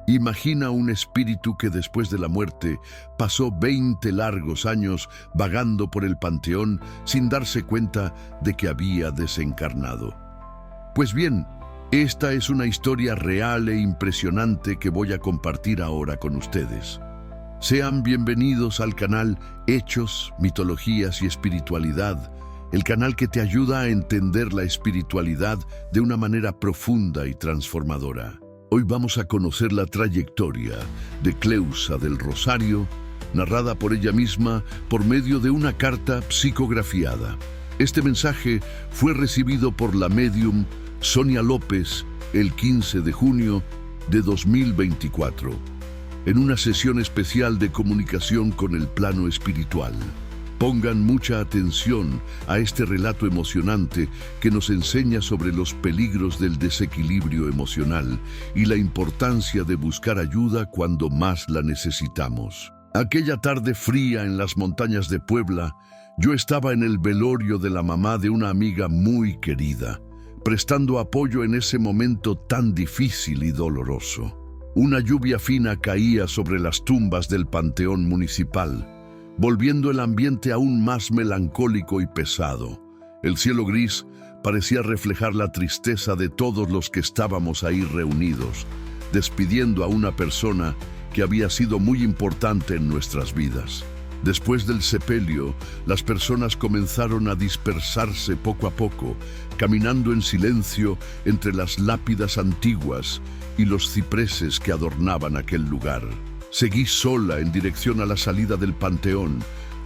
Imagina un espíritu que después de la muerte pasó 20 largos años vagando por el panteón sin darse cuenta de que había desencarnado. Pues bien, esta es una historia real e impresionante que voy a compartir ahora con ustedes. Sean bienvenidos al canal Hechos, Mitologías y Espiritualidad, el canal que te ayuda a entender la espiritualidad de una manera profunda y transformadora. Hoy vamos a conocer la trayectoria de Cleusa del Rosario, narrada por ella misma por medio de una carta psicografiada. Este mensaje fue recibido por la médium Sonia López el 15 de junio de 2024, en una sesión especial de comunicación con el plano espiritual. Pongan mucha atención a este relato emocionante que nos enseña sobre los peligros del desequilibrio emocional y la importancia de buscar ayuda cuando más la necesitamos. Aquella tarde fría en las montañas de Puebla, yo estaba en el velorio de la mamá de una amiga muy querida, prestando apoyo en ese momento tan difícil y doloroso. Una lluvia fina caía sobre las tumbas del panteón municipal, volviendo el ambiente aún más melancólico y pesado. El cielo gris parecía reflejar la tristeza de todos los que estábamos ahí reunidos, despidiendo a una persona que había sido muy importante en nuestras vidas. Después del sepelio, las personas comenzaron a dispersarse poco a poco, caminando en silencio entre las lápidas antiguas y los cipreses que adornaban aquel lugar. Seguí sola en dirección a la salida del panteón,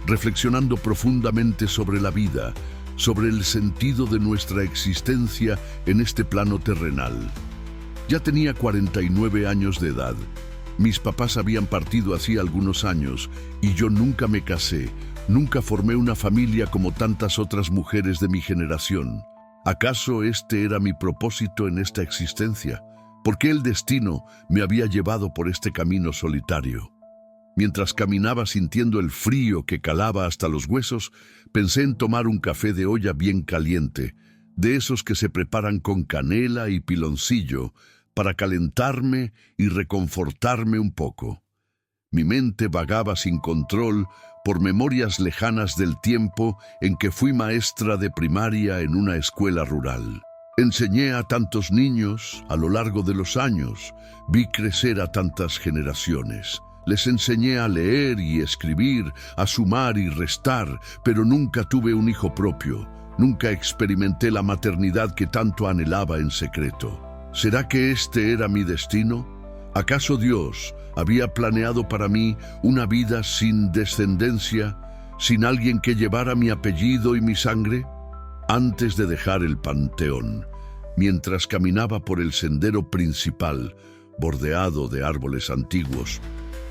reflexionando profundamente sobre la vida, sobre el sentido de nuestra existencia en este plano terrenal. Ya tenía 49 años de edad. Mis papás habían partido hacía algunos años y yo nunca me casé, nunca formé una familia como tantas otras mujeres de mi generación. ¿Acaso este era mi propósito en esta existencia? ¿Por qué el destino me había llevado por este camino solitario? Mientras caminaba sintiendo el frío que calaba hasta los huesos, pensé en tomar un café de olla bien caliente, de esos que se preparan con canela y piloncillo, para calentarme y reconfortarme un poco. Mi mente vagaba sin control por memorias lejanas del tiempo en que fui maestra de primaria en una escuela rural. Enseñé a tantos niños a lo largo de los años, vi crecer a tantas generaciones. Les enseñé a leer y escribir, a sumar y restar, pero nunca tuve un hijo propio. Nunca experimenté la maternidad que tanto anhelaba en secreto. ¿Será que este era mi destino? ¿Acaso Dios había planeado para mí una vida sin descendencia, sin alguien que llevara mi apellido y mi sangre? Antes de dejar el panteón, mientras caminaba por el sendero principal, bordeado de árboles antiguos,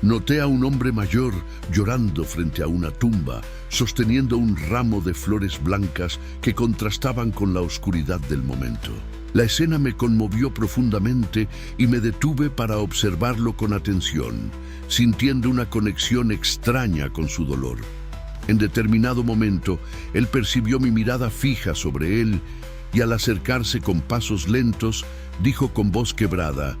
noté a un hombre mayor llorando frente a una tumba, sosteniendo un ramo de flores blancas que contrastaban con la oscuridad del momento. La escena me conmovió profundamente y me detuve para observarlo con atención, sintiendo una conexión extraña con su dolor. En determinado momento, él percibió mi mirada fija sobre él y al acercarse con pasos lentos, dijo con voz quebrada: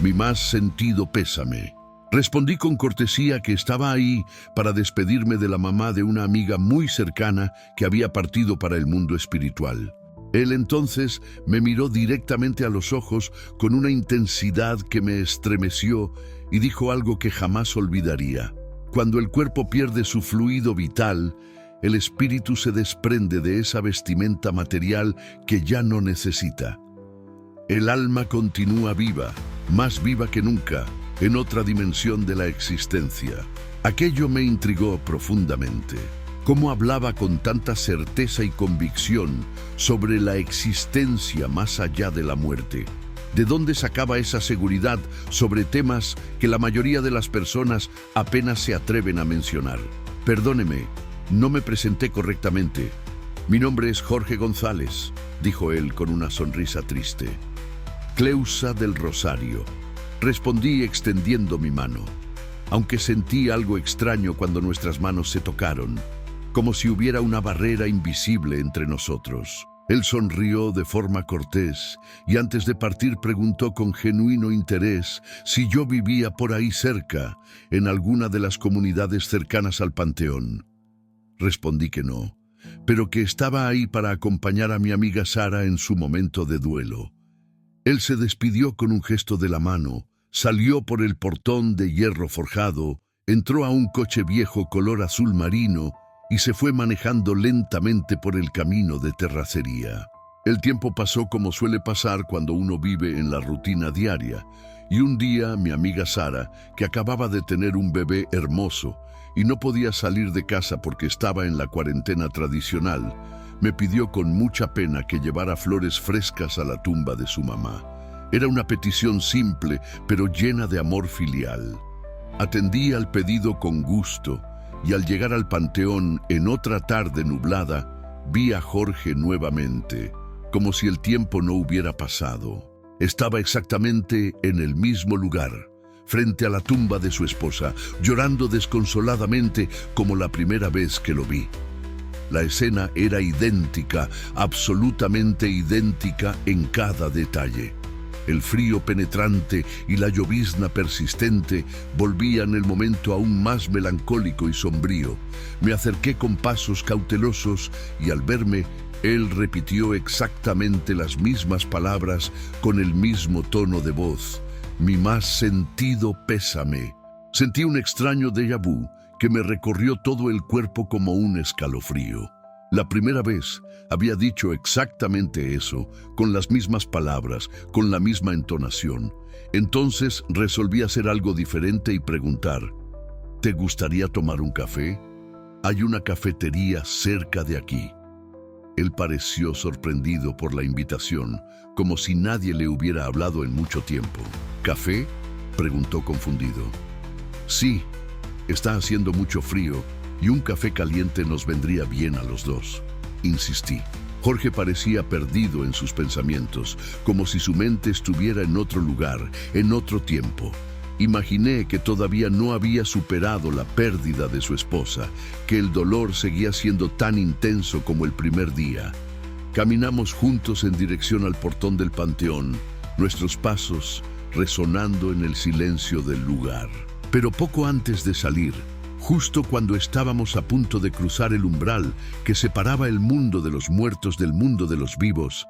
«Mi más sentido pésame». Respondí con cortesía que estaba ahí para despedirme de la mamá de una amiga muy cercana que había partido para el mundo espiritual. Él entonces me miró directamente a los ojos con una intensidad que me estremeció y dijo algo que jamás olvidaría. Cuando el cuerpo pierde su fluido vital, el espíritu se desprende de esa vestimenta material que ya no necesita. El alma continúa viva, más viva que nunca, en otra dimensión de la existencia. Aquello me intrigó profundamente. Cómo hablaba con tanta certeza y convicción sobre la existencia más allá de la muerte. ¿De dónde sacaba esa seguridad sobre temas que la mayoría de las personas apenas se atreven a mencionar? Perdóneme, no me presenté correctamente. Mi nombre es Jorge González, dijo él con una sonrisa triste. Cleusa del Rosario, respondí extendiendo mi mano, aunque sentí algo extraño cuando nuestras manos se tocaron, como si hubiera una barrera invisible entre nosotros. Él sonrió de forma cortés y antes de partir preguntó con genuino interés si yo vivía por ahí cerca, en alguna de las comunidades cercanas al panteón. Respondí que no, pero que estaba ahí para acompañar a mi amiga Sara en su momento de duelo. Él se despidió con un gesto de la mano, salió por el portón de hierro forjado, entró a un coche viejo color azul marino y se fue manejando lentamente por el camino de terracería. El tiempo pasó como suele pasar cuando uno vive en la rutina diaria, y un día mi amiga Sara, que acababa de tener un bebé hermoso y no podía salir de casa porque estaba en la cuarentena tradicional, me pidió con mucha pena que llevara flores frescas a la tumba de su mamá. Era una petición simple, pero llena de amor filial. Atendí al pedido con gusto, y al llegar al panteón en otra tarde nublada, vi a Jorge nuevamente, como si el tiempo no hubiera pasado. Estaba exactamente en el mismo lugar, frente a la tumba de su esposa, llorando desconsoladamente como la primera vez que lo vi. La escena era idéntica, absolutamente idéntica en cada detalle. El frío penetrante y la llovizna persistente volvían el momento aún más melancólico y sombrío. Me acerqué con pasos cautelosos y al verme, él repitió exactamente las mismas palabras con el mismo tono de voz. Mi más sentido pésame. Sentí un extraño déjà vu que me recorrió todo el cuerpo como un escalofrío. La primera vez había dicho exactamente eso, con las mismas palabras, con la misma entonación. Entonces resolví hacer algo diferente y preguntar, ¿te gustaría tomar un café? Hay una cafetería cerca de aquí. Él pareció sorprendido por la invitación, como si nadie le hubiera hablado en mucho tiempo. ¿Café?, preguntó confundido. Sí, está haciendo mucho frío y un café caliente nos vendría bien a los dos, insistí. Jorge parecía perdido en sus pensamientos, como si su mente estuviera en otro lugar, en otro tiempo. Imaginé que todavía no había superado la pérdida de su esposa, que el dolor seguía siendo tan intenso como el primer día. Caminamos juntos en dirección al portón del panteón, nuestros pasos resonando en el silencio del lugar. Pero poco antes de salir, justo cuando estábamos a punto de cruzar el umbral que separaba el mundo de los muertos del mundo de los vivos,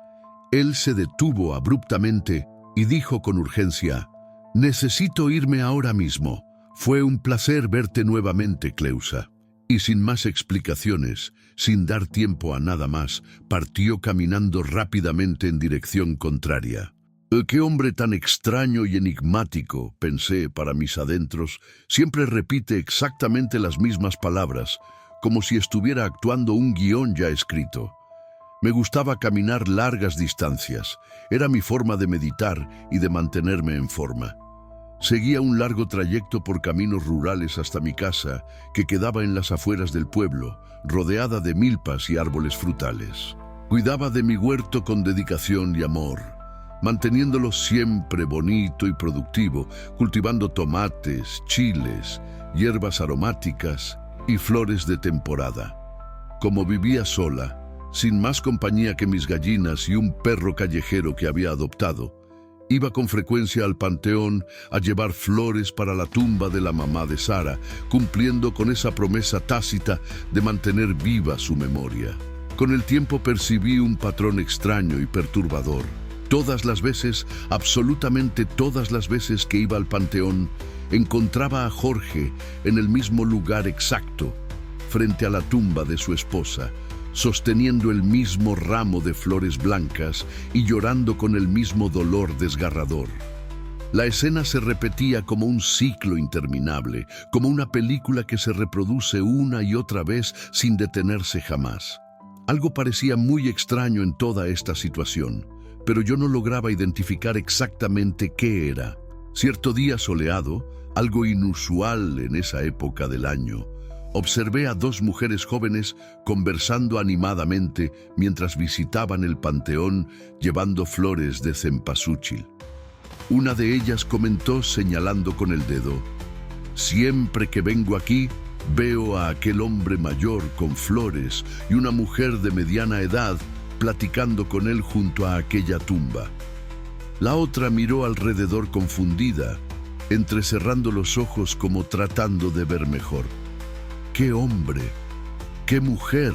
él se detuvo abruptamente y dijo con urgencia, «Necesito irme ahora mismo. Fue un placer verte nuevamente, Cleusa». Y sin más explicaciones, sin dar tiempo a nada más, partió caminando rápidamente en dirección contraria. «Qué hombre tan extraño y enigmático», pensé para mis adentros, siempre repite exactamente las mismas palabras, como si estuviera actuando un guión ya escrito. Me gustaba caminar largas distancias, era mi forma de meditar y de mantenerme en forma. Seguía un largo trayecto por caminos rurales hasta mi casa, que quedaba en las afueras del pueblo, rodeada de milpas y árboles frutales. Cuidaba de mi huerto con dedicación y amor, manteniéndolo siempre bonito y productivo, cultivando tomates, chiles, hierbas aromáticas y flores de temporada. Como vivía sola, sin más compañía que mis gallinas y un perro callejero que había adoptado, iba con frecuencia al panteón a llevar flores para la tumba de la mamá de Sara, cumpliendo con esa promesa tácita de mantener viva su memoria. Con el tiempo percibí un patrón extraño y perturbador. Todas las veces, absolutamente todas las veces que iba al panteón, encontraba a Jorge en el mismo lugar exacto, frente a la tumba de su esposa, sosteniendo el mismo ramo de flores blancas y llorando con el mismo dolor desgarrador. La escena se repetía como un ciclo interminable, como una película que se reproduce una y otra vez sin detenerse jamás. Algo parecía muy extraño en toda esta situación, pero yo no lograba identificar exactamente qué era. Cierto día soleado, algo inusual en esa época del año, observé a dos mujeres jóvenes conversando animadamente mientras visitaban el panteón llevando flores de cempasúchil. Una de ellas comentó señalando con el dedo, «Siempre que vengo aquí, veo a aquel hombre mayor con flores y una mujer de mediana edad platicando con él junto a aquella tumba. La otra miró alrededor confundida, entrecerrando los ojos como tratando de ver mejor. ¡Qué hombre! ¡Qué mujer!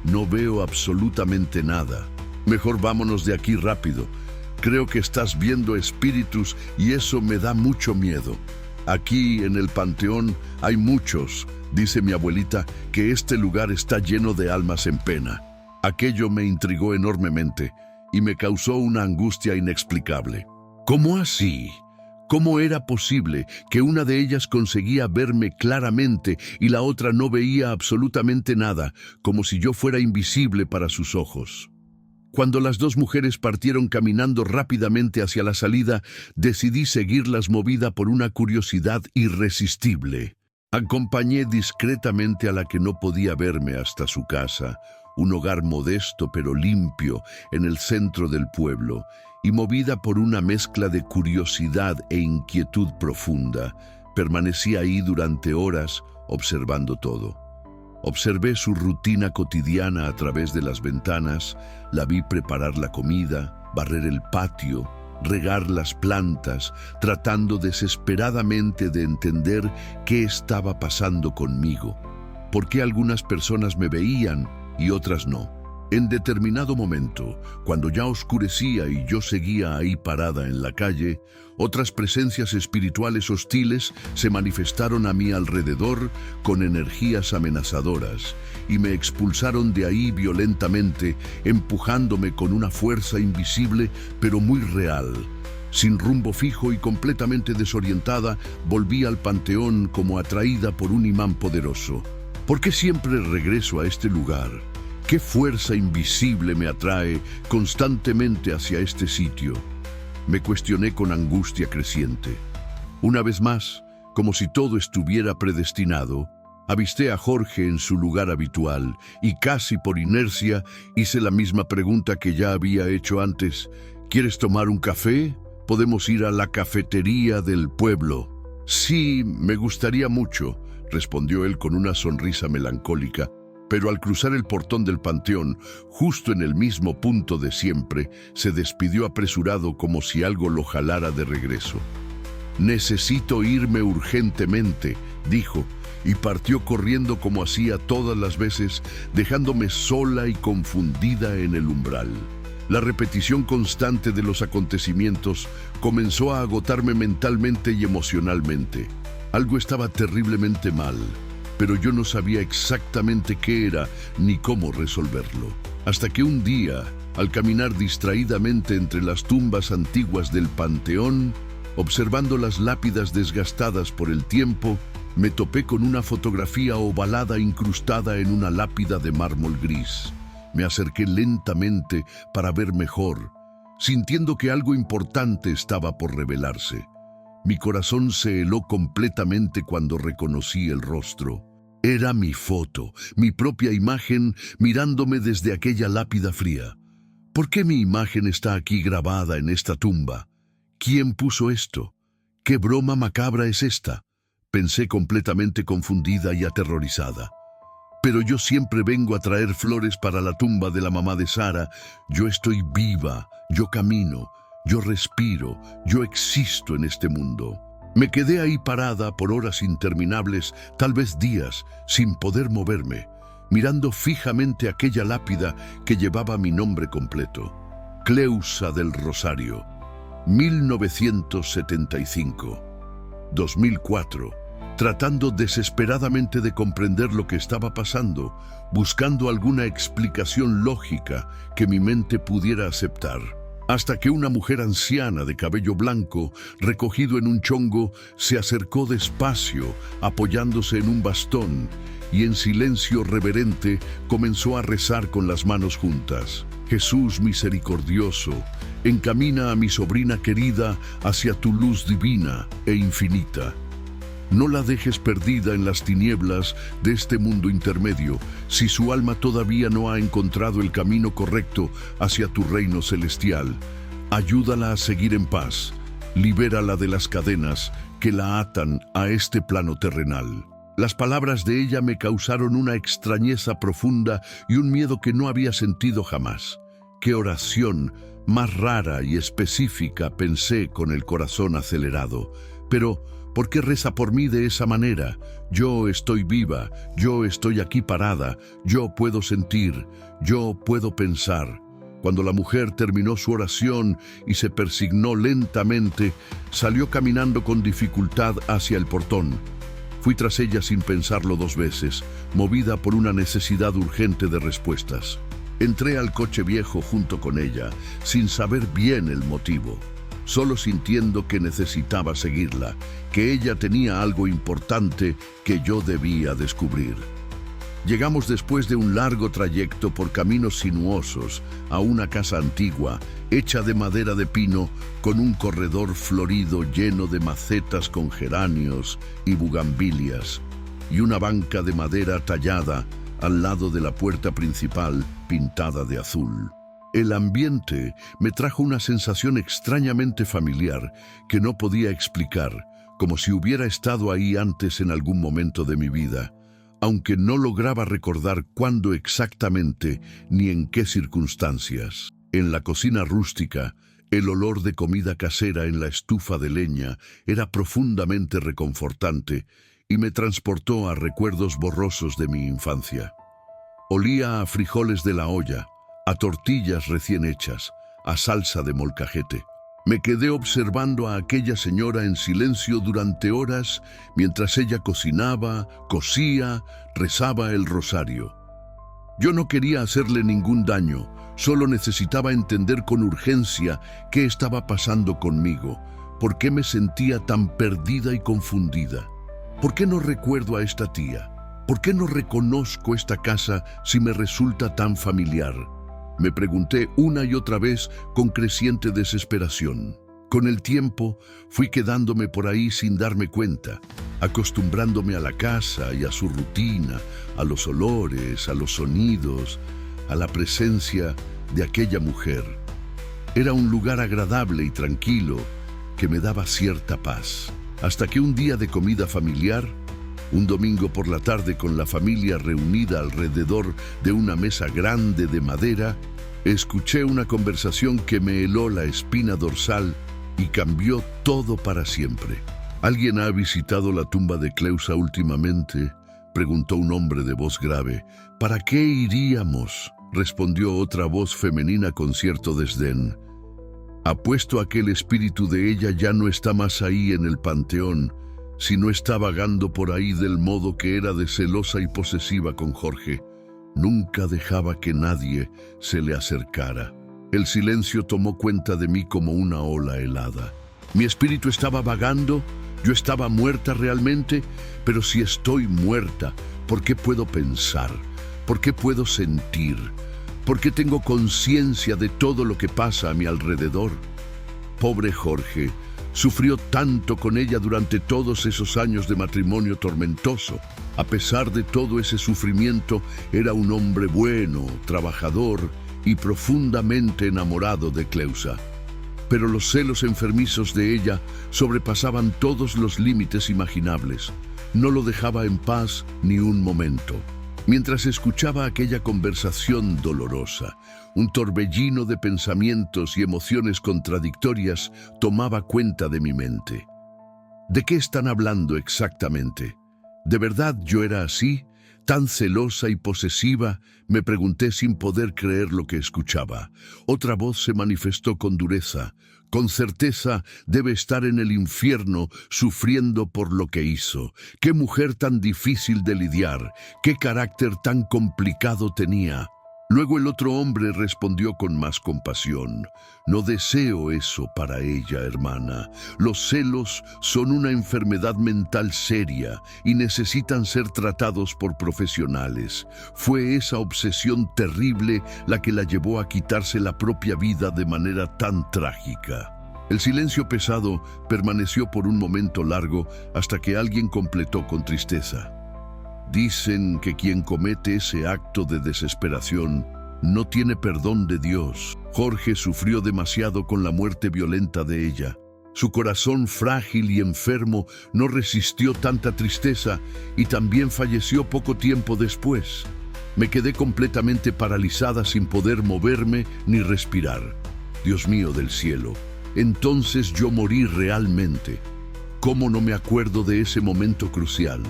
No veo absolutamente nada. Mejor vámonos de aquí rápido. Creo que estás viendo espíritus y eso me da mucho miedo. Aquí en el panteón hay muchos. Dice mi abuelita que este lugar está lleno de almas en pena. Aquello me intrigó enormemente y me causó una angustia inexplicable. ¿Cómo así? ¿Cómo era posible que una de ellas conseguía verme claramente y la otra no veía absolutamente nada, como si yo fuera invisible para sus ojos? Cuando las dos mujeres partieron caminando rápidamente hacia la salida, decidí seguirlas movida por una curiosidad irresistible. Acompañé discretamente a la que no podía verme hasta su casa, un hogar modesto pero limpio en el centro del pueblo, y movida por una mezcla de curiosidad e inquietud profunda, permanecí ahí durante horas observando todo. Observé su rutina cotidiana a través de las ventanas, la vi preparar la comida, barrer el patio, regar las plantas, tratando desesperadamente de entender qué estaba pasando conmigo, por qué algunas personas me veían y otras no. En determinado momento, cuando ya oscurecía y yo seguía ahí parada en la calle, otras presencias espirituales hostiles se manifestaron a mi alrededor con energías amenazadoras y me expulsaron de ahí violentamente, empujándome con una fuerza invisible pero muy real. Sin rumbo fijo y completamente desorientada, volví al panteón como atraída por un imán poderoso. ¿Por qué siempre regreso a este lugar? ¿Qué fuerza invisible me atrae constantemente hacia este sitio? Me cuestioné con angustia creciente. Una vez más, como si todo estuviera predestinado, avisté a Jorge en su lugar habitual y casi por inercia hice la misma pregunta que ya había hecho antes. ¿Quieres tomar un café? ¿Podemos ir a la cafetería del pueblo? Sí, me gustaría mucho, respondió él con una sonrisa melancólica. Pero al cruzar el portón del panteón, justo en el mismo punto de siempre, se despidió apresurado como si algo lo jalara de regreso. «Necesito irme urgentemente», dijo, y partió corriendo como hacía todas las veces, dejándome sola y confundida en el umbral. La repetición constante de los acontecimientos comenzó a agotarme mentalmente y emocionalmente. Algo estaba terriblemente mal, pero yo no sabía exactamente qué era ni cómo resolverlo. Hasta que un día, al caminar distraídamente entre las tumbas antiguas del panteón, observando las lápidas desgastadas por el tiempo, me topé con una fotografía ovalada incrustada en una lápida de mármol gris. Me acerqué lentamente para ver mejor, sintiendo que algo importante estaba por revelarse. Mi corazón se heló completamente cuando reconocí el rostro. Era mi foto, mi propia imagen mirándome desde aquella lápida fría. ¿Por qué mi imagen está aquí grabada en esta tumba? ¿Quién puso esto? ¿Qué broma macabra es esta? Pensé completamente confundida y aterrorizada. Pero yo siempre vengo a traer flores para la tumba de la mamá de Sara. Yo estoy viva, yo camino, yo respiro, yo existo en este mundo. Me quedé ahí parada por horas interminables, tal vez días, sin poder moverme, mirando fijamente aquella lápida que llevaba mi nombre completo. Cleusa del Rosario, 1975, 2004. Tratando desesperadamente de comprender lo que estaba pasando, buscando alguna explicación lógica que mi mente pudiera aceptar. Hasta que una mujer anciana de cabello blanco, recogido en un chongo, se acercó despacio, apoyándose en un bastón, y en silencio reverente comenzó a rezar con las manos juntas. Jesús misericordioso, encamina a mi sobrina querida hacia tu luz divina e infinita. No la dejes perdida en las tinieblas de este mundo intermedio, si su alma todavía no ha encontrado el camino correcto hacia tu reino celestial. Ayúdala a seguir en paz, libérala de las cadenas que la atan a este plano terrenal. Las palabras de ella me causaron una extrañeza profunda y un miedo que no había sentido jamás. ¡Qué oración más rara y específica!, pensé con el corazón acelerado. Pero, ¿por qué reza por mí de esa manera? Yo estoy viva, yo estoy aquí parada, yo puedo sentir, yo puedo pensar. Cuando la mujer terminó su oración y se persignó lentamente, salió caminando con dificultad hacia el portón. Fui tras ella sin pensarlo dos veces, movida por una necesidad urgente de respuestas. Entré al coche viejo junto con ella, sin saber bien el motivo, solo sintiendo que necesitaba seguirla, que ella tenía algo importante que yo debía descubrir. Llegamos después de un largo trayecto por caminos sinuosos a una casa antigua, hecha de madera de pino, con un corredor florido lleno de macetas con geranios y bugambilias, y una banca de madera tallada al lado de la puerta principal pintada de azul. El ambiente me trajo una sensación extrañamente familiar que no podía explicar, como si hubiera estado ahí antes en algún momento de mi vida, aunque no lograba recordar cuándo exactamente ni en qué circunstancias. En la cocina rústica, el olor de comida casera en la estufa de leña era profundamente reconfortante y me transportó a recuerdos borrosos de mi infancia. Olía a frijoles de la olla, a tortillas recién hechas, a salsa de molcajete. Me quedé observando a aquella señora en silencio durante horas mientras ella cocinaba, cosía, rezaba el rosario. Yo no quería hacerle ningún daño, solo necesitaba entender con urgencia qué estaba pasando conmigo, por qué me sentía tan perdida y confundida. ¿Por qué no recuerdo a esta tía? ¿Por qué no reconozco esta casa si me resulta tan familiar? Me pregunté una y otra vez con creciente desesperación. Con el tiempo fui quedándome por ahí sin darme cuenta, acostumbrándome a la casa y a su rutina, a los olores, a los sonidos, a la presencia de aquella mujer. Era un lugar agradable y tranquilo que me daba cierta paz. Hasta que un día de comida familiar, un domingo por la tarde con la familia reunida alrededor de una mesa grande de madera, escuché una conversación que me heló la espina dorsal y cambió todo para siempre. ¿Alguien ha visitado la tumba de Cleusa últimamente?, preguntó un hombre de voz grave. ¿Para qué iríamos?, respondió otra voz femenina con cierto desdén. Apuesto a que el espíritu de ella ya no está más ahí en el panteón, sino está vagando por ahí del modo que era de celosa y posesiva con Jorge. Nunca dejaba que nadie se le acercara. El silencio tomó cuenta de mí como una ola helada. Mi espíritu estaba vagando, yo estaba muerta realmente, pero si estoy muerta, ¿por qué puedo pensar? ¿Por qué puedo sentir? ¿Por qué tengo conciencia de todo lo que pasa a mi alrededor? Pobre Jorge, sufrió tanto con ella durante todos esos años de matrimonio tormentoso. A pesar de todo ese sufrimiento, era un hombre bueno, trabajador y profundamente enamorado de Cleusa. Pero los celos enfermizos de ella sobrepasaban todos los límites imaginables. No lo dejaba en paz ni un momento. Mientras escuchaba aquella conversación dolorosa, un torbellino de pensamientos y emociones contradictorias tomaba cuenta de mi mente. ¿De qué están hablando exactamente? ¿De verdad yo era así, tan celosa y posesiva? Me pregunté sin poder creer lo que escuchaba. Otra voz se manifestó con dureza. Con certeza debe estar en el infierno sufriendo por lo que hizo. Qué mujer tan difícil de lidiar, qué carácter tan complicado tenía. Luego el otro hombre respondió con más compasión. No deseo eso para ella, hermana. Los celos son una enfermedad mental seria y necesitan ser tratados por profesionales. Fue esa obsesión terrible la que la llevó a quitarse la propia vida de manera tan trágica. El silencio pesado permaneció por un momento largo hasta que alguien completó con tristeza. Dicen que quien comete ese acto de desesperación no tiene perdón de Dios. Jorge sufrió demasiado con la muerte violenta de ella. Su corazón frágil y enfermo no resistió tanta tristeza y también falleció poco tiempo después. Me quedé completamente paralizada sin poder moverme ni respirar. Dios mío del cielo, entonces yo morí realmente. ¿Cómo no me acuerdo de ese momento crucial?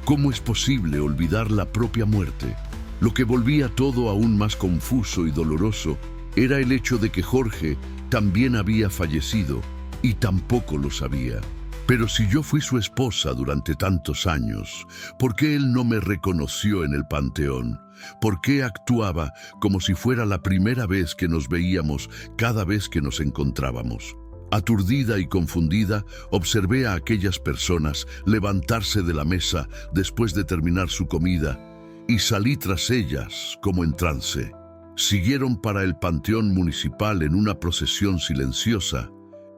¿Cómo es posible olvidar la propia muerte? Lo que volvía todo aún más confuso y doloroso era el hecho de que Jorge también había fallecido y tampoco lo sabía. Pero si yo fui su esposa durante tantos años, ¿por qué él no me reconoció en el panteón? ¿Por qué actuaba como si fuera la primera vez que nos veíamos cada vez que nos encontrábamos? Aturdida y confundida, observé a aquellas personas levantarse de la mesa después de terminar su comida y salí tras ellas como en trance. Siguieron para el panteón municipal en una procesión silenciosa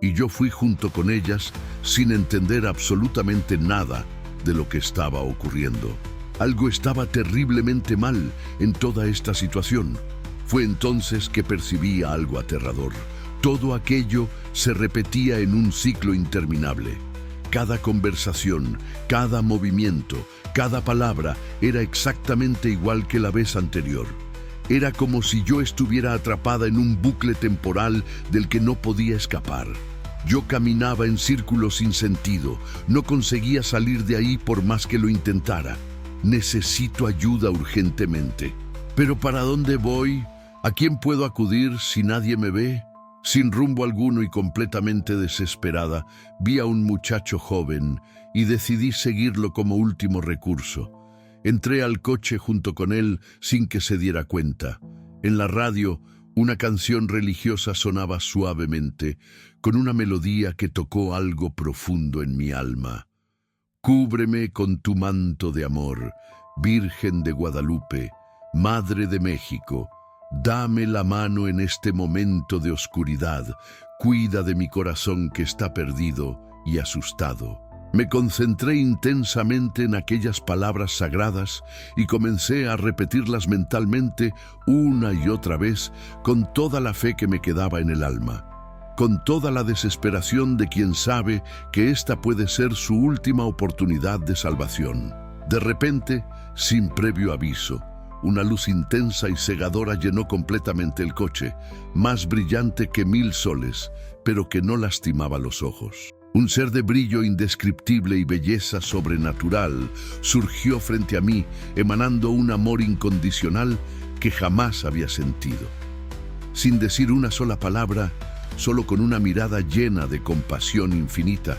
y yo fui junto con ellas sin entender absolutamente nada de lo que estaba ocurriendo. Algo estaba terriblemente mal en toda esta situación. Fue entonces que percibí algo aterrador. Todo aquello se repetía en un ciclo interminable. Cada conversación, cada movimiento, cada palabra era exactamente igual que la vez anterior. Era como si yo estuviera atrapada en un bucle temporal del que no podía escapar. Yo caminaba en círculos sin sentido, no conseguía salir de ahí por más que lo intentara. Necesito ayuda urgentemente. ¿Pero para dónde voy? ¿A quién puedo acudir si nadie me ve? Sin rumbo alguno y completamente desesperada, vi a un muchacho joven y decidí seguirlo como último recurso. Entré al coche junto con él sin que se diera cuenta. En la radio, una canción religiosa sonaba suavemente, con una melodía que tocó algo profundo en mi alma. Cúbreme con tu manto de amor, Virgen de Guadalupe, Madre de México. Dame la mano en este momento de oscuridad. Cuida de mi corazón que está perdido y asustado. Me concentré intensamente en aquellas palabras sagradas y comencé a repetirlas mentalmente una y otra vez con toda la fe que me quedaba en el alma, con toda la desesperación de quien sabe que esta puede ser su última oportunidad de salvación. De repente, sin previo aviso, una luz intensa y cegadora llenó completamente el coche, más brillante que 1000 soles, pero que no lastimaba los ojos. Un ser de brillo indescriptible y belleza sobrenatural surgió frente a mí, emanando un amor incondicional que jamás había sentido. Sin decir una sola palabra, solo con una mirada llena de compasión infinita,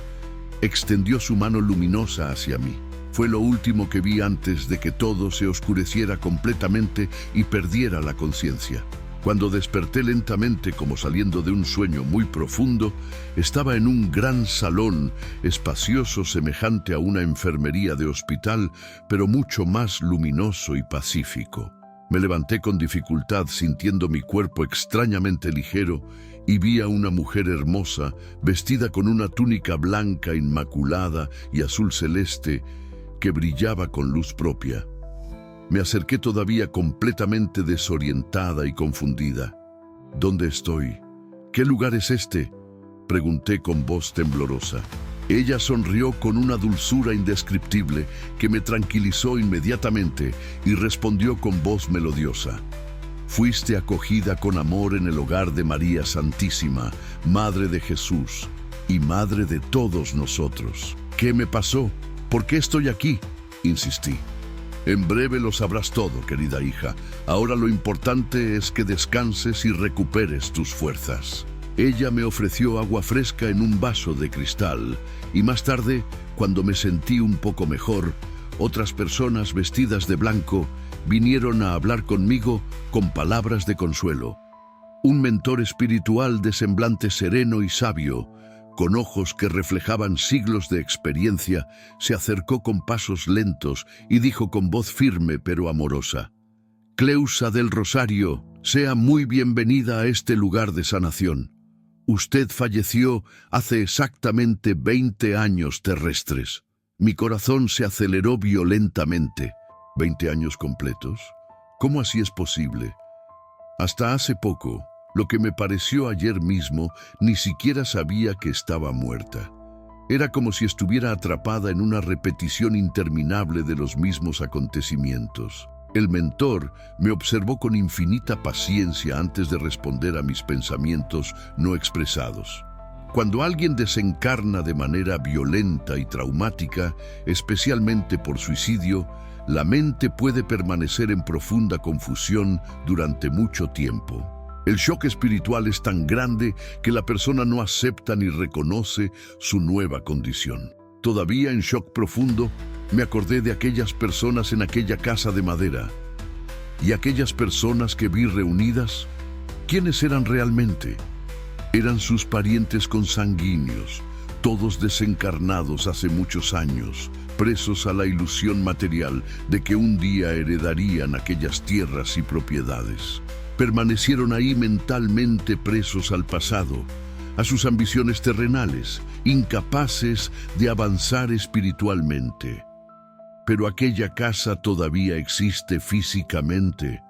extendió su mano luminosa hacia mí. Fue lo último que vi antes de que todo se oscureciera completamente y perdiera la conciencia. Cuando desperté lentamente como saliendo de un sueño muy profundo, estaba en un gran salón espacioso semejante a una enfermería de hospital, pero mucho más luminoso y pacífico. Me levanté con dificultad sintiendo mi cuerpo extrañamente ligero y vi a una mujer hermosa vestida con una túnica blanca inmaculada y azul celeste que brillaba con luz propia. Me acerqué todavía completamente desorientada y confundida. ¿Dónde estoy? ¿Qué lugar es este?, pregunté con voz temblorosa. Ella sonrió con una dulzura indescriptible que me tranquilizó inmediatamente y respondió con voz melodiosa. Fuiste acogida con amor en el hogar de María Santísima, Madre de Jesús y Madre de todos nosotros. ¿Qué me pasó? ¿Por qué estoy aquí?, insistí. En breve lo sabrás todo, querida hija. Ahora lo importante es que descanses y recuperes tus fuerzas. Ella me ofreció agua fresca en un vaso de cristal y más tarde, cuando me sentí un poco mejor, otras personas vestidas de blanco vinieron a hablar conmigo con palabras de consuelo. Un mentor espiritual de semblante sereno y sabio, con ojos que reflejaban siglos de experiencia, se acercó con pasos lentos y dijo con voz firme pero amorosa: Cleusa del Rosario, sea muy bienvenida a este lugar de sanación. Usted falleció hace exactamente 20 años terrestres. Mi corazón se aceleró violentamente. ¿20 años completos? ¿Cómo así es posible? Hasta hace poco, Lo que me pareció ayer mismo ni siquiera sabía que estaba muerta. Era como si estuviera atrapada en una repetición interminable de los mismos acontecimientos. El mentor me observó con infinita paciencia antes de responder a mis pensamientos no expresados. Cuando alguien desencarna de manera violenta y traumática, especialmente por suicidio, la mente puede permanecer en profunda confusión durante mucho tiempo. El shock espiritual es tan grande que la persona no acepta ni reconoce su nueva condición. Todavía en shock profundo, me acordé de aquellas personas en aquella casa de madera. Y aquellas personas que vi reunidas, ¿quiénes eran realmente? Eran sus parientes consanguíneos, todos desencarnados hace muchos años, presos a la ilusión material de que un día heredarían aquellas tierras y propiedades. Permanecieron ahí mentalmente presos al pasado, a sus ambiciones terrenales, incapaces de avanzar espiritualmente. Pero aquella casa todavía existe físicamente.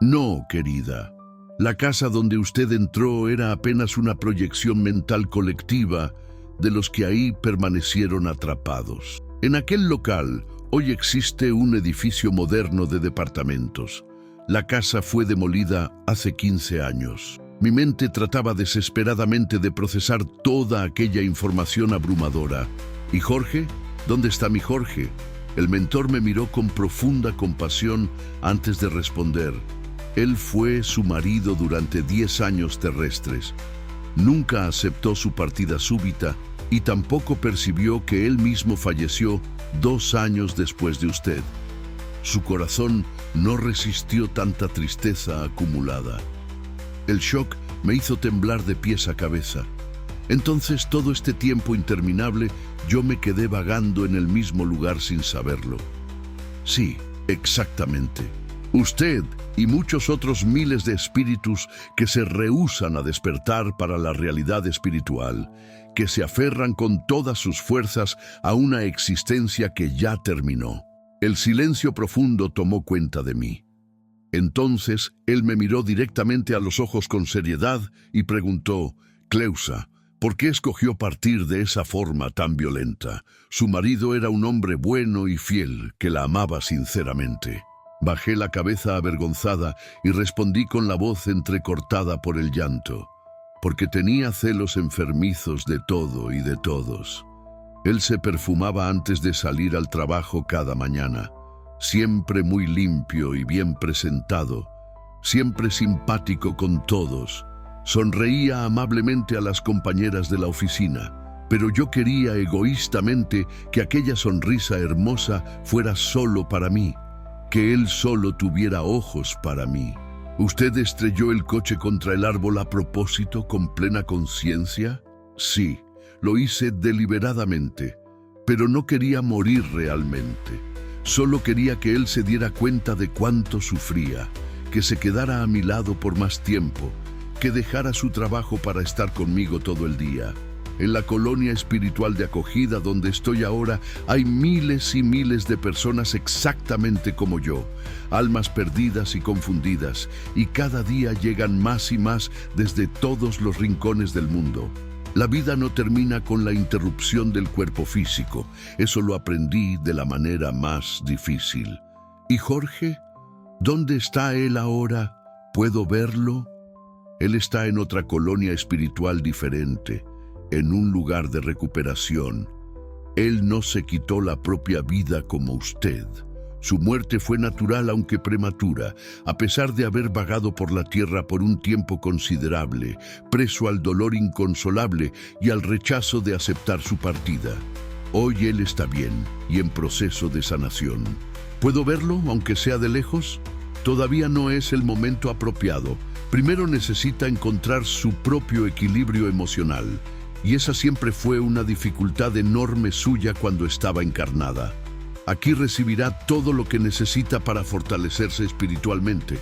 No, querida. La casa donde usted entró era apenas una proyección mental colectiva de los que ahí permanecieron atrapados. En aquel local, hoy existe un edificio moderno de departamentos. La casa fue demolida hace 15 años. Mi mente trataba desesperadamente de procesar toda aquella información abrumadora. ¿Y Jorge? ¿Dónde está mi Jorge? El mentor me miró con profunda compasión antes de responder. Él fue su marido durante 10 años terrestres. Nunca aceptó su partida súbita y tampoco percibió que él mismo falleció 2 años después de usted. Su corazón no resistió tanta tristeza acumulada. El shock me hizo temblar de pies a cabeza. Entonces, todo este tiempo interminable, yo me quedé vagando en el mismo lugar sin saberlo. Sí, exactamente. Usted y muchos otros miles de espíritus que se rehúsan a despertar para la realidad espiritual, que se aferran con todas sus fuerzas a una existencia que ya terminó. El silencio profundo tomó cuenta de mí. Entonces, él me miró directamente a los ojos con seriedad y preguntó: «Cleusa, ¿por qué escogió partir de esa forma tan violenta? Su marido era un hombre bueno y fiel, que la amaba sinceramente». Bajé la cabeza avergonzada y respondí con la voz entrecortada por el llanto: «Porque tenía celos enfermizos de todo y de todos». Él se perfumaba antes de salir al trabajo cada mañana, siempre muy limpio y bien presentado, siempre simpático con todos. Sonreía amablemente a las compañeras de la oficina, pero yo quería egoístamente que aquella sonrisa hermosa fuera solo para mí, que él solo tuviera ojos para mí. ¿Usted estrelló el coche contra el árbol a propósito, con plena conciencia? Sí. Lo hice deliberadamente, pero no quería morir realmente. Solo quería que él se diera cuenta de cuánto sufría, que se quedara a mi lado por más tiempo, que dejara su trabajo para estar conmigo todo el día. En la colonia espiritual de acogida donde estoy ahora hay miles y miles de personas exactamente como yo, almas perdidas y confundidas, y cada día llegan más y más desde todos los rincones del mundo. La vida no termina con la interrupción del cuerpo físico. Eso lo aprendí de la manera más difícil. ¿Y Jorge? ¿Dónde está él ahora? ¿Puedo verlo? Él está en otra colonia espiritual diferente, en un lugar de recuperación. Él no se quitó la propia vida como usted. Su muerte fue natural aunque prematura, a pesar de haber vagado por la tierra por un tiempo considerable, preso al dolor inconsolable y al rechazo de aceptar su partida. Hoy él está bien y en proceso de sanación. ¿Puedo verlo, aunque sea de lejos? Todavía no es el momento apropiado. Primero necesita encontrar su propio equilibrio emocional, y esa siempre fue una dificultad enorme suya cuando estaba encarnada. Aquí recibirá todo lo que necesita para fortalecerse espiritualmente,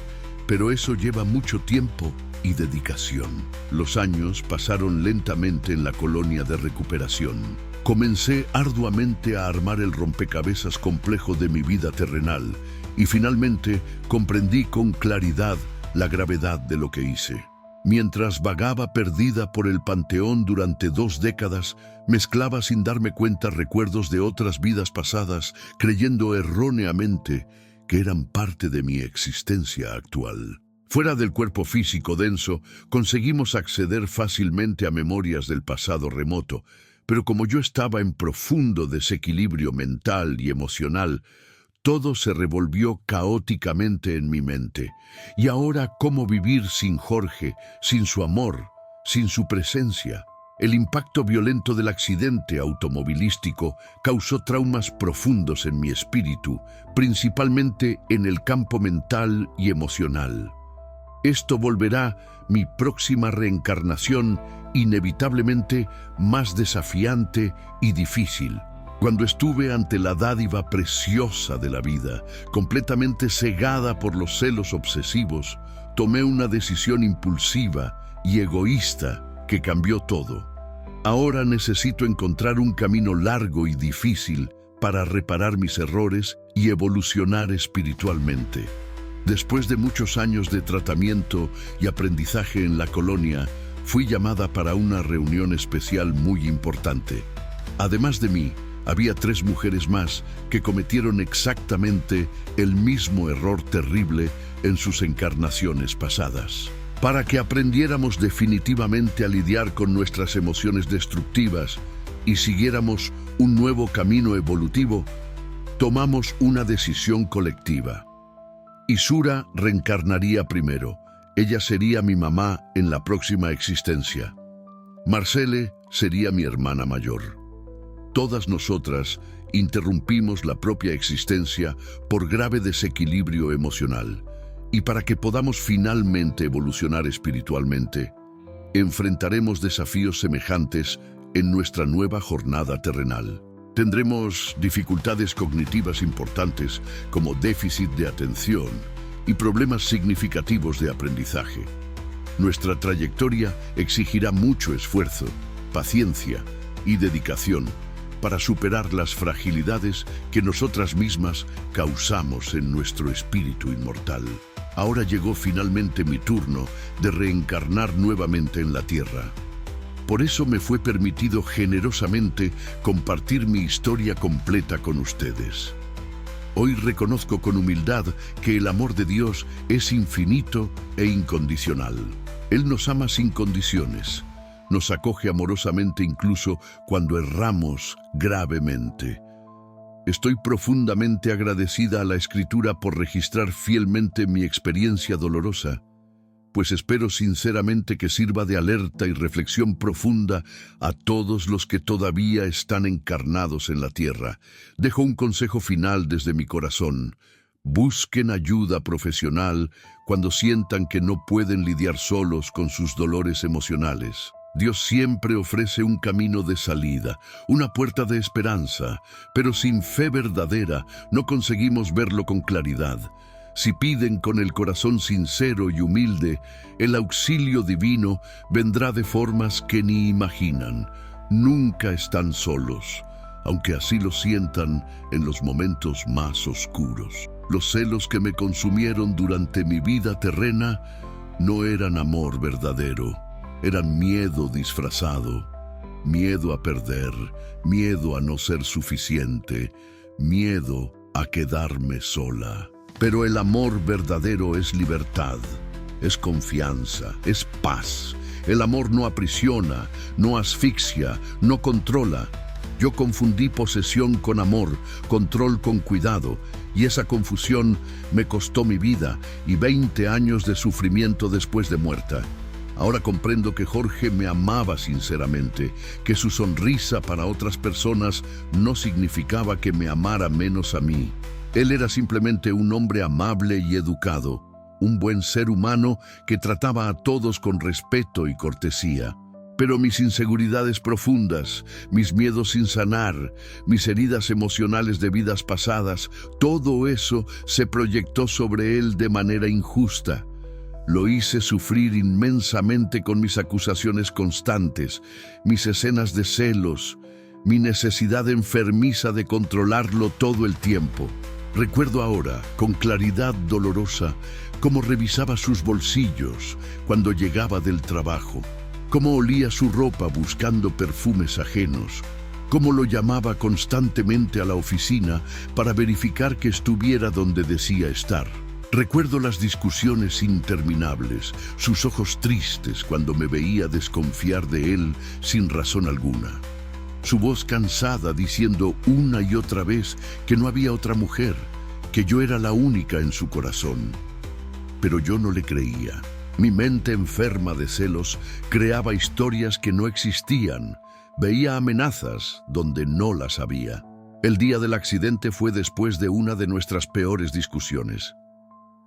pero eso lleva mucho tiempo y dedicación. Los años pasaron lentamente en la colonia de recuperación. Comencé arduamente a armar el rompecabezas complejo de mi vida terrenal y finalmente comprendí con claridad la gravedad de lo que hice. Mientras vagaba perdida por el panteón durante 2 décadas, mezclaba sin darme cuenta recuerdos de otras vidas pasadas, creyendo erróneamente que eran parte de mi existencia actual. Fuera del cuerpo físico denso, conseguimos acceder fácilmente a memorias del pasado remoto, pero como yo estaba en profundo desequilibrio mental y emocional, todo se revolvió caóticamente en mi mente. Y ahora, ¿cómo vivir sin Jorge, sin su amor, sin su presencia? El impacto violento del accidente automovilístico causó traumas profundos en mi espíritu, principalmente en el campo mental y emocional. Esto volverá mi próxima reencarnación inevitablemente más desafiante y difícil. Cuando estuve ante la dádiva preciosa de la vida, completamente cegada por los celos obsesivos, tomé una decisión impulsiva y egoísta que cambió todo. Ahora necesito encontrar un camino largo y difícil para reparar mis errores y evolucionar espiritualmente. Después de muchos años de tratamiento y aprendizaje en la colonia, fui llamada para una reunión especial muy importante. Además de mí, había 3 mujeres más que cometieron exactamente el mismo error terrible en sus encarnaciones pasadas. Para que aprendiéramos definitivamente a lidiar con nuestras emociones destructivas y siguiéramos un nuevo camino evolutivo, tomamos una decisión colectiva. Isura reencarnaría primero. Ella sería mi mamá en la próxima existencia. Marcele sería mi hermana mayor. Todas nosotras interrumpimos la propia existencia por grave desequilibrio emocional. Y para que podamos finalmente evolucionar espiritualmente, enfrentaremos desafíos semejantes en nuestra nueva jornada terrenal. Tendremos dificultades cognitivas importantes como déficit de atención y problemas significativos de aprendizaje. Nuestra trayectoria exigirá mucho esfuerzo, paciencia y dedicación para superar las fragilidades que nosotras mismas causamos en nuestro espíritu inmortal. Ahora llegó finalmente mi turno de reencarnar nuevamente en la Tierra. Por eso me fue permitido generosamente compartir mi historia completa con ustedes. Hoy reconozco con humildad que el amor de Dios es infinito e incondicional. Él nos ama sin condiciones. Nos acoge amorosamente incluso cuando erramos gravemente. Estoy profundamente agradecida a la Escritura por registrar fielmente mi experiencia dolorosa, pues espero sinceramente que sirva de alerta y reflexión profunda a todos los que todavía están encarnados en la tierra. Dejo un consejo final desde mi corazón. Busquen ayuda profesional cuando sientan que no pueden lidiar solos con sus dolores emocionales. Dios siempre ofrece un camino de salida, una puerta de esperanza, pero sin fe verdadera no conseguimos verlo con claridad. Si piden con el corazón sincero y humilde, el auxilio divino vendrá de formas que ni imaginan. Nunca están solos, aunque así lo sientan en los momentos más oscuros. Los celos que me consumieron durante mi vida terrena no eran amor verdadero. Eran miedo disfrazado, miedo a perder, miedo a no ser suficiente, miedo a quedarme sola. Pero el amor verdadero es libertad, es confianza, es paz. El amor no aprisiona, no asfixia, no controla. Yo confundí posesión con amor, control con cuidado, y esa confusión me costó mi vida y 20 años de sufrimiento después de muerta. Ahora comprendo que Jorge me amaba sinceramente, que su sonrisa para otras personas no significaba que me amara menos a mí. Él era simplemente un hombre amable y educado, un buen ser humano que trataba a todos con respeto y cortesía. Pero mis inseguridades profundas, mis miedos sin sanar, mis heridas emocionales de vidas pasadas, todo eso se proyectó sobre él de manera injusta. Lo hice sufrir inmensamente con mis acusaciones constantes, mis escenas de celos, mi necesidad enfermiza de controlarlo todo el tiempo. Recuerdo ahora, con claridad dolorosa, cómo revisaba sus bolsillos cuando llegaba del trabajo, cómo olía su ropa buscando perfumes ajenos, cómo lo llamaba constantemente a la oficina para verificar que estuviera donde decía estar. Recuerdo las discusiones interminables, sus ojos tristes cuando me veía desconfiar de él sin razón alguna. Su voz cansada diciendo una y otra vez que no había otra mujer, que yo era la única en su corazón. Pero yo no le creía. Mi mente enferma de celos creaba historias que no existían. Veía amenazas donde no las había. El día del accidente fue después de una de nuestras peores discusiones.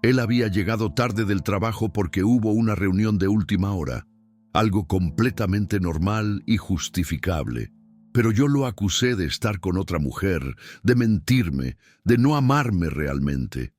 Él había llegado tarde del trabajo porque hubo una reunión de última hora, algo completamente normal y justificable. Pero yo lo acusé de estar con otra mujer, de mentirme, de no amarme realmente.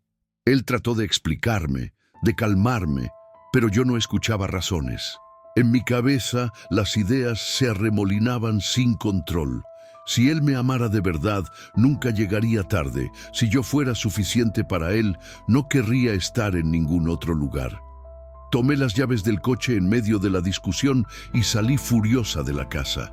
Él trató de explicarme, de calmarme, pero yo no escuchaba razones. En mi cabeza las ideas se arremolinaban sin control. Si él me amara de verdad, nunca llegaría tarde. Si yo fuera suficiente para él, no querría estar en ningún otro lugar. Tomé las llaves del coche en medio de la discusión y salí furiosa de la casa.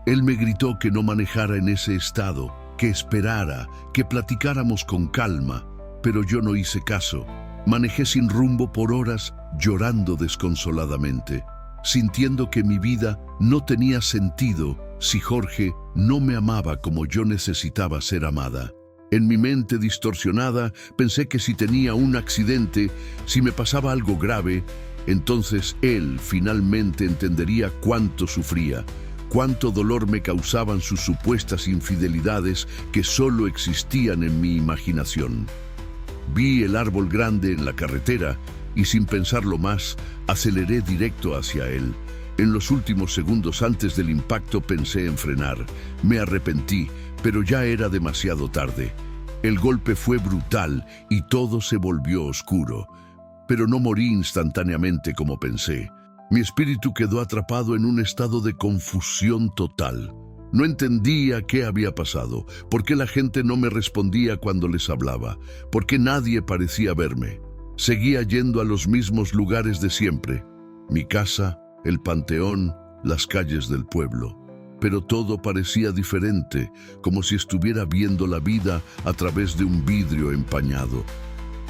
Él me gritó que no manejara en ese estado, que esperara, que platicáramos con calma, pero yo no hice caso. Manejé sin rumbo por horas, llorando desconsoladamente, sintiendo que mi vida no tenía sentido si Jorge no me amaba como yo necesitaba ser amada. En mi mente distorsionada pensé que si tenía un accidente, si me pasaba algo grave, entonces él finalmente entendería cuánto sufría, cuánto dolor me causaban sus supuestas infidelidades que solo existían en mi imaginación. Vi el árbol grande en la carretera y sin pensarlo más, aceleré directo hacia él. En los últimos segundos antes del impacto pensé en frenar. Me arrepentí, pero ya era demasiado tarde. El golpe fue brutal y todo se volvió oscuro. Pero no morí instantáneamente como pensé. Mi espíritu quedó atrapado en un estado de confusión total. No entendía qué había pasado, por qué la gente no me respondía cuando les hablaba, por qué nadie parecía verme. Seguía yendo a los mismos lugares de siempre, mi casa, el panteón, las calles del pueblo. Pero todo parecía diferente, como si estuviera viendo la vida a través de un vidrio empañado.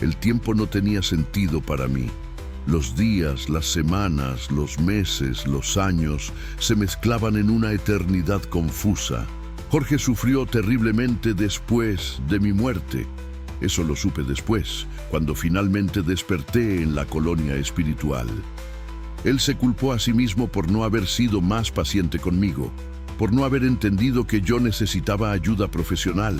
El tiempo no tenía sentido para mí. Los días, las semanas, los meses, los años se mezclaban en una eternidad confusa. Jorge sufrió terriblemente después de mi muerte. Eso lo supe después, cuando finalmente desperté en la colonia espiritual. Él se culpó a sí mismo por no haber sido más paciente conmigo, por no haber entendido que yo necesitaba ayuda profesional,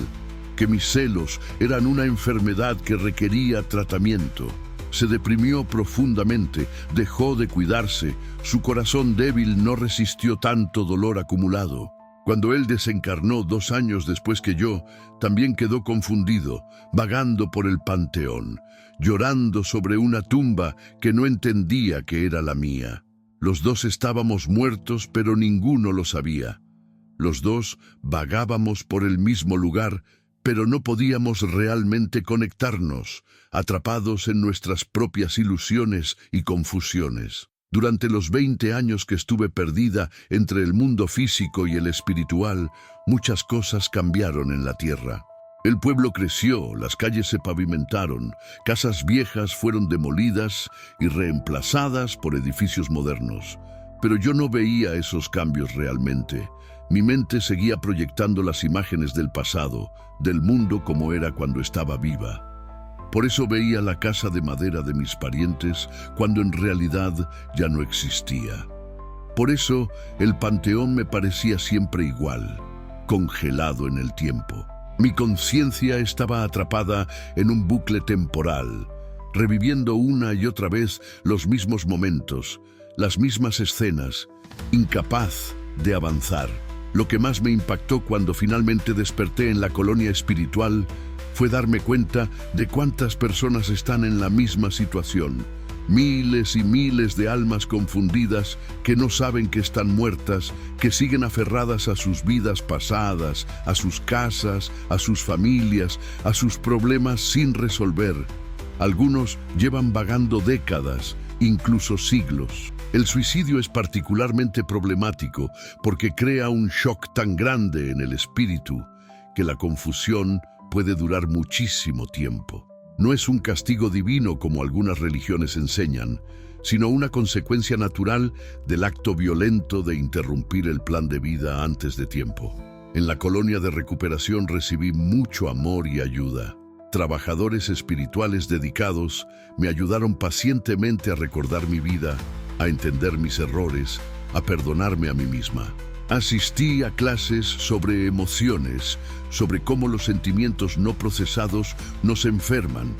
que mis celos eran una enfermedad que requería tratamiento. Se deprimió profundamente, dejó de cuidarse, su corazón débil no resistió tanto dolor acumulado. Cuando él desencarnó 2 años después que yo, también quedó confundido, vagando por el panteón, llorando sobre una tumba que no entendía que era la mía. Los dos estábamos muertos, pero ninguno lo sabía. Los dos vagábamos por el mismo lugar, pero no podíamos realmente conectarnos, atrapados en nuestras propias ilusiones y confusiones. Durante los 20 años que estuve perdida entre el mundo físico y el espiritual, muchas cosas cambiaron en la tierra. El pueblo creció, las calles se pavimentaron, casas viejas fueron demolidas y reemplazadas por edificios modernos. Pero yo no veía esos cambios realmente. Mi mente seguía proyectando las imágenes del pasado, del mundo como era cuando estaba viva. Por eso veía la casa de madera de mis parientes cuando en realidad ya no existía. Por eso el panteón me parecía siempre igual, congelado en el tiempo. Mi conciencia estaba atrapada en un bucle temporal, reviviendo una y otra vez los mismos momentos, las mismas escenas, incapaz de avanzar. Lo que más me impactó cuando finalmente desperté en la colonia espiritual fue darme cuenta de cuántas personas están en la misma situación. Miles y miles de almas confundidas que no saben que están muertas, que siguen aferradas a sus vidas pasadas, a sus casas, a sus familias, a sus problemas sin resolver. Algunos llevan vagando décadas, incluso siglos. El suicidio es particularmente problemático porque crea un shock tan grande en el espíritu que la confusión puede durar muchísimo tiempo. No es un castigo divino como algunas religiones enseñan, sino una consecuencia natural del acto violento de interrumpir el plan de vida antes de tiempo. En la colonia de recuperación recibí mucho amor y ayuda. Trabajadores espirituales dedicados me ayudaron pacientemente a recordar mi vida, a entender mis errores, a perdonarme a mí misma. Asistí a clases sobre emociones, sobre cómo los sentimientos no procesados nos enferman,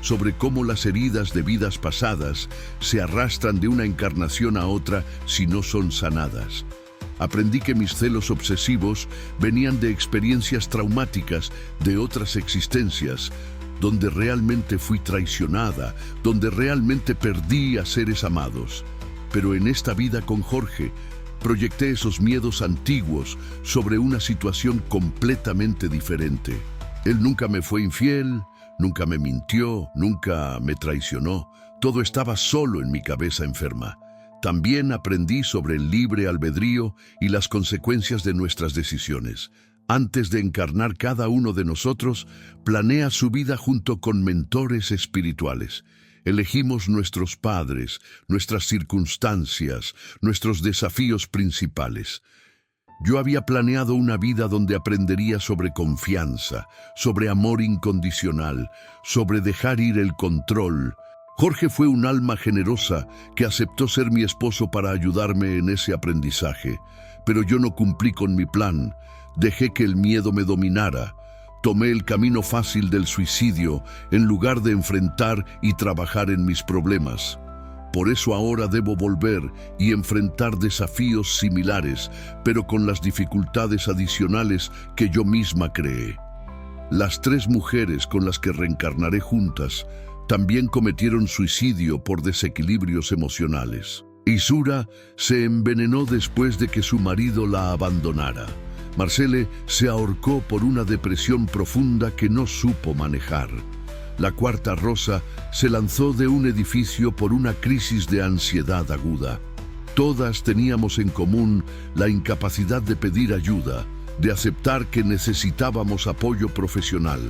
sobre cómo las heridas de vidas pasadas se arrastran de una encarnación a otra si no son sanadas. Aprendí que mis celos obsesivos venían de experiencias traumáticas de otras existencias, donde realmente fui traicionada, donde realmente perdí a seres amados. Pero en esta vida con Jorge, proyecté esos miedos antiguos sobre una situación completamente diferente. Él nunca me fue infiel, nunca me mintió, nunca me traicionó. Todo estaba solo en mi cabeza enferma. También aprendí sobre el libre albedrío y las consecuencias de nuestras decisiones. Antes de encarnar, cada uno de nosotros planea su vida junto con mentores espirituales. Elegimos nuestros padres, nuestras circunstancias, nuestros desafíos principales. Yo había planeado una vida donde aprendería sobre confianza, sobre amor incondicional, sobre dejar ir el control. Jorge fue un alma generosa que aceptó ser mi esposo para ayudarme en ese aprendizaje. Pero yo no cumplí con mi plan. Dejé que el miedo me dominara. Tomé el camino fácil del suicidio en lugar de enfrentar y trabajar en mis problemas. Por eso ahora debo volver y enfrentar desafíos similares, pero con las dificultades adicionales que yo misma creé. Las 3 mujeres con las que reencarnaré juntas también cometieron suicidio por desequilibrios emocionales. Isura se envenenó después de que su marido la abandonara. Marcele se ahorcó por una depresión profunda que no supo manejar. La 4ª Rosa se lanzó de un edificio por una crisis de ansiedad aguda. Todas teníamos en común la incapacidad de pedir ayuda, de aceptar que necesitábamos apoyo profesional,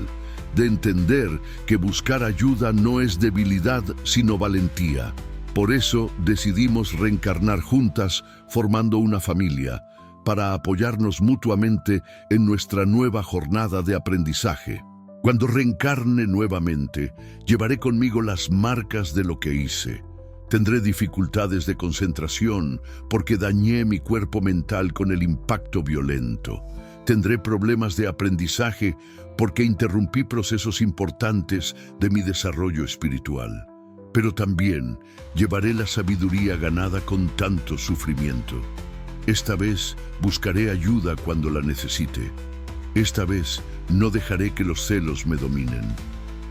de entender que buscar ayuda no es debilidad sino valentía. Por eso decidimos reencarnar juntas formando una familia, para apoyarnos mutuamente en nuestra nueva jornada de aprendizaje. Cuando reencarne nuevamente, llevaré conmigo las marcas de lo que hice. Tendré dificultades de concentración porque dañé mi cuerpo mental con el impacto violento. Tendré problemas de aprendizaje porque interrumpí procesos importantes de mi desarrollo espiritual. Pero también llevaré la sabiduría ganada con tanto sufrimiento. Esta vez buscaré ayuda cuando la necesite. Esta vez no dejaré que los celos me dominen.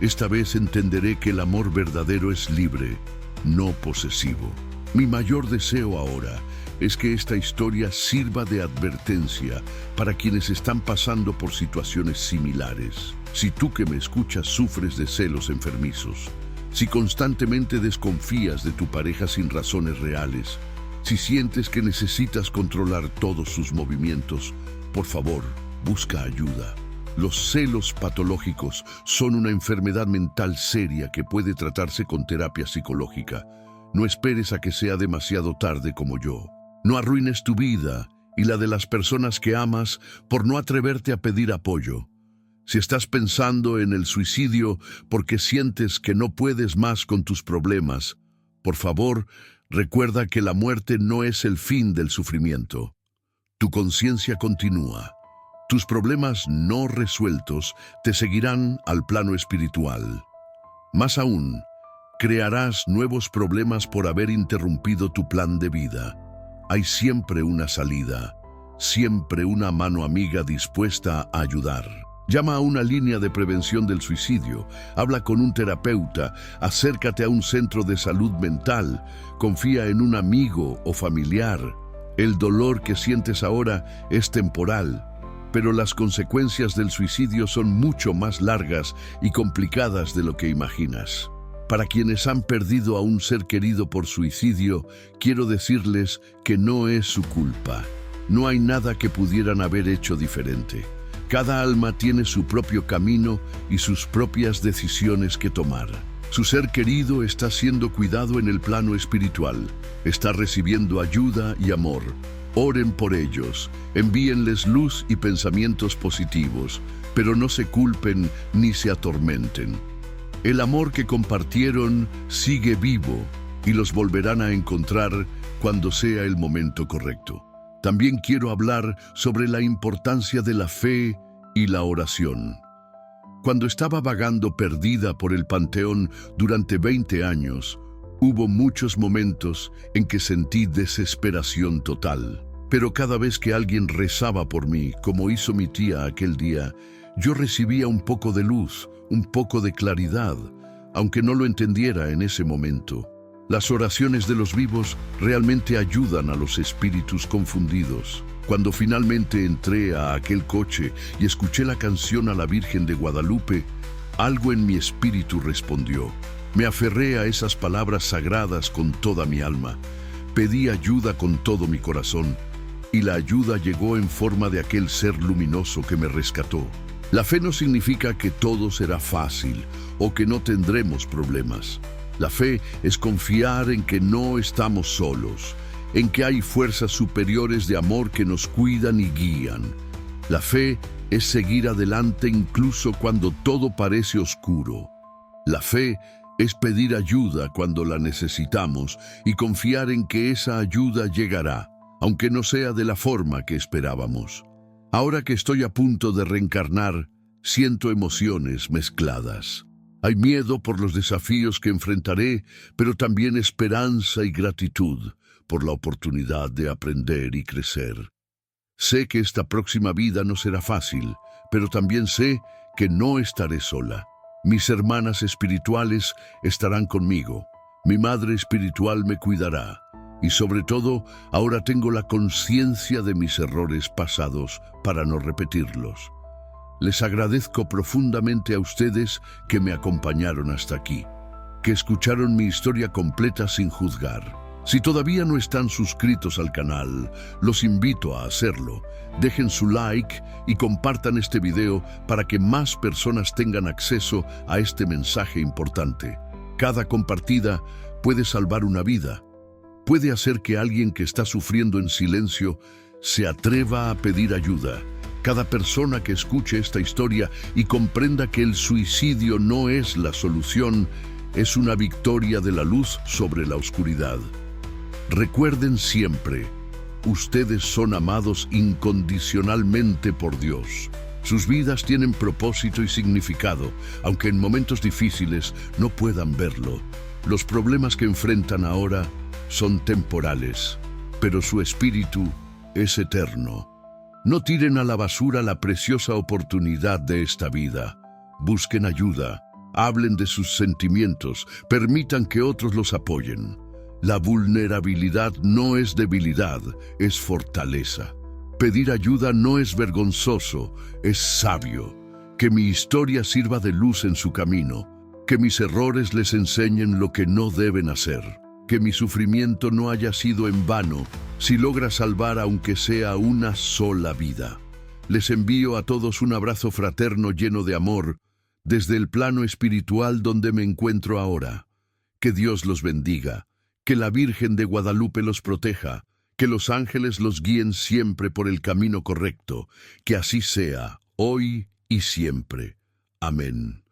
Esta vez entenderé que el amor verdadero es libre, no posesivo. Mi mayor deseo ahora es que esta historia sirva de advertencia para quienes están pasando por situaciones similares. Si tú que me escuchas sufres de celos enfermizos, si constantemente desconfías de tu pareja sin razones reales, si sientes que necesitas controlar todos sus movimientos, por favor, busca ayuda. Los celos patológicos son una enfermedad mental seria que puede tratarse con terapia psicológica. No esperes a que sea demasiado tarde como yo. No arruines tu vida y la de las personas que amas por no atreverte a pedir apoyo. Si estás pensando en el suicidio porque sientes que no puedes más con tus problemas, por favor, recuerda que la muerte no es el fin del sufrimiento. Tu conciencia continúa. Tus problemas no resueltos te seguirán al plano espiritual. Más aún, crearás nuevos problemas por haber interrumpido tu plan de vida. Hay siempre una salida, siempre una mano amiga dispuesta a ayudar. Llama a una línea de prevención del suicidio, habla con un terapeuta, acércate a un centro de salud mental, confía en un amigo o familiar. El dolor que sientes ahora es temporal, pero las consecuencias del suicidio son mucho más largas y complicadas de lo que imaginas. Para quienes han perdido a un ser querido por suicidio, quiero decirles que no es su culpa. No hay nada que pudieran haber hecho diferente. Cada alma tiene su propio camino y sus propias decisiones que tomar. Su ser querido está siendo cuidado en el plano espiritual. Está recibiendo ayuda y amor. Oren por ellos, envíenles luz y pensamientos positivos, pero no se culpen ni se atormenten. El amor que compartieron sigue vivo y los volverán a encontrar cuando sea el momento correcto. También quiero hablar sobre la importancia de la fe y la oración. Cuando estaba vagando perdida por el panteón durante 20 años, hubo muchos momentos en que sentí desesperación total. Pero cada vez que alguien rezaba por mí, como hizo mi tía aquel día, yo recibía un poco de luz, un poco de claridad, aunque no lo entendiera en ese momento. Las oraciones de los vivos realmente ayudan a los espíritus confundidos. Cuando finalmente entré a aquel coche y escuché la canción a la Virgen de Guadalupe, algo en mi espíritu respondió. Me aferré a esas palabras sagradas con toda mi alma. Pedí ayuda con todo mi corazón, y la ayuda llegó en forma de aquel ser luminoso que me rescató. La fe no significa que todo será fácil o que no tendremos problemas. La fe es confiar en que no estamos solos, en que hay fuerzas superiores de amor que nos cuidan y guían. La fe es seguir adelante incluso cuando todo parece oscuro. La fe es pedir ayuda cuando la necesitamos y confiar en que esa ayuda llegará, aunque no sea de la forma que esperábamos. Ahora que estoy a punto de reencarnar, siento emociones mezcladas. Hay miedo por los desafíos que enfrentaré, pero también esperanza y gratitud por la oportunidad de aprender y crecer. Sé que esta próxima vida no será fácil, pero también sé que no estaré sola. Mis hermanas espirituales estarán conmigo. Mi madre espiritual me cuidará. Y sobre todo, ahora tengo la conciencia de mis errores pasados para no repetirlos. Les agradezco profundamente a ustedes que me acompañaron hasta aquí, que escucharon mi historia completa sin juzgar. Si todavía no están suscritos al canal, los invito a hacerlo. Dejen su like y compartan este video para que más personas tengan acceso a este mensaje importante. Cada compartida puede salvar una vida. Puede hacer que alguien que está sufriendo en silencio se atreva a pedir ayuda. Cada persona que escuche esta historia y comprenda que el suicidio no es la solución, es una victoria de la luz sobre la oscuridad. Recuerden siempre, ustedes son amados incondicionalmente por Dios. Sus vidas tienen propósito y significado, aunque en momentos difíciles no puedan verlo. Los problemas que enfrentan ahora son temporales, pero su espíritu es eterno. No tiren a la basura la preciosa oportunidad de esta vida. Busquen ayuda, hablen de sus sentimientos, permitan que otros los apoyen. La vulnerabilidad no es debilidad, es fortaleza. Pedir ayuda no es vergonzoso, es sabio. Que mi historia sirva de luz en su camino, que mis errores les enseñen lo que no deben hacer. Que mi sufrimiento no haya sido en vano, si logra salvar aunque sea una sola vida. Les envío a todos un abrazo fraterno lleno de amor, desde el plano espiritual donde me encuentro ahora. Que Dios los bendiga, que la Virgen de Guadalupe los proteja, que los ángeles los guíen siempre por el camino correcto, que así sea, hoy y siempre. Amén.